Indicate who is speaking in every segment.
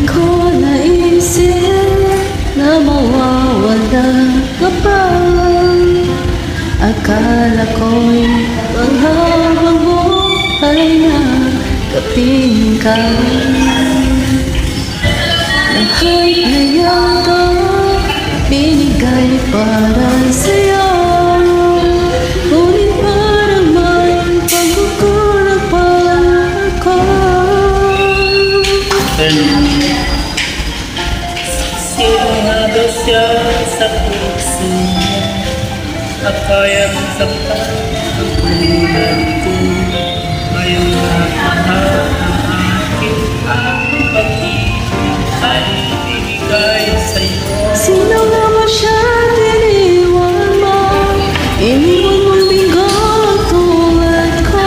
Speaker 1: ko naisip na mawawala ka pa. Akala ko'y panghabang buhay na kapiling ka. Lahat na yata binigay para sa'yo, ngunit parang may pagkukulang pa ako.
Speaker 2: Sino nga ba siya sa puso mo at kayang saktan ang tulad ko? Ngayon na lahat ng aking pag-ibig ay binigay sa'yo.
Speaker 1: Sino nga ba siya tiniwan mo? Iniwan mong bigang tulad ko.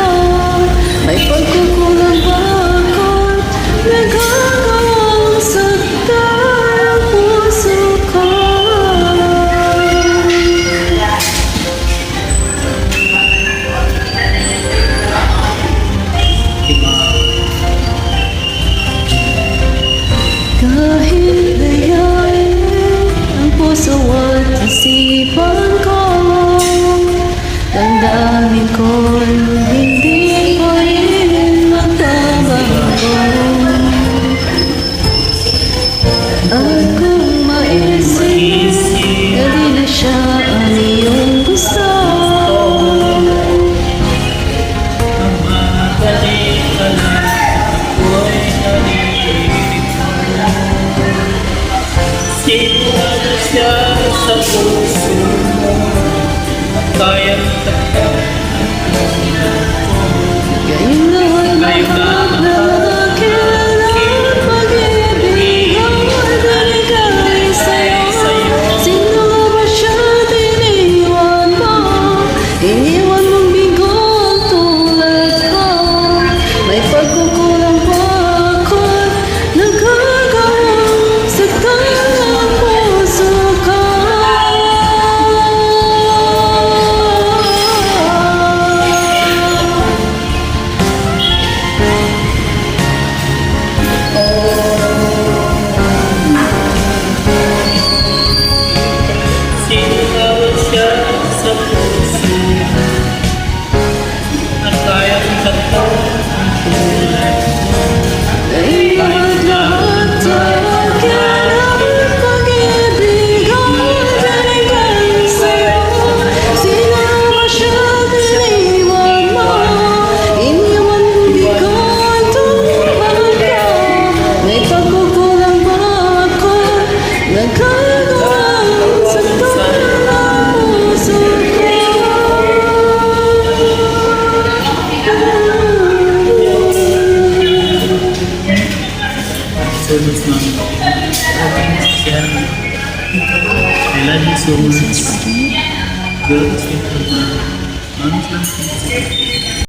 Speaker 1: May pagkukulang ba ako't nagagawang saktan ang puso ko? Kahit dayain ang puso at isipan ko, damdamin ko'y hindi ko rin magbabago. At kung maisip na di na siya ang iyong gusto,
Speaker 2: Ang madali ka lang ako'y nalilito. Sino nga ba siya sa puso mo at kayang saktan ang tulad ko?
Speaker 1: ngayong lahat na nakilalang pag-ibig ang nagbigay sa'yo. Sino nga ba siya tiniwan mo? Iniwan mong bigang tulad ko. May pagkukulang ba ako't nagagawang saktan ang puso ko?
Speaker 2: Sino nga ba siya sa puso mo at kayang saktan ang tulad ko?
Speaker 1: Kahit lahat na nakilalang pag-ibig ang nagbigay sa'yo. Sino ba siya tiniwan mo? Iniwan mong bigang tulad ko. May pagkukulang ba ako? Nagagawang saktan ang puso
Speaker 2: So much, ma'am. I love you so much. Girls,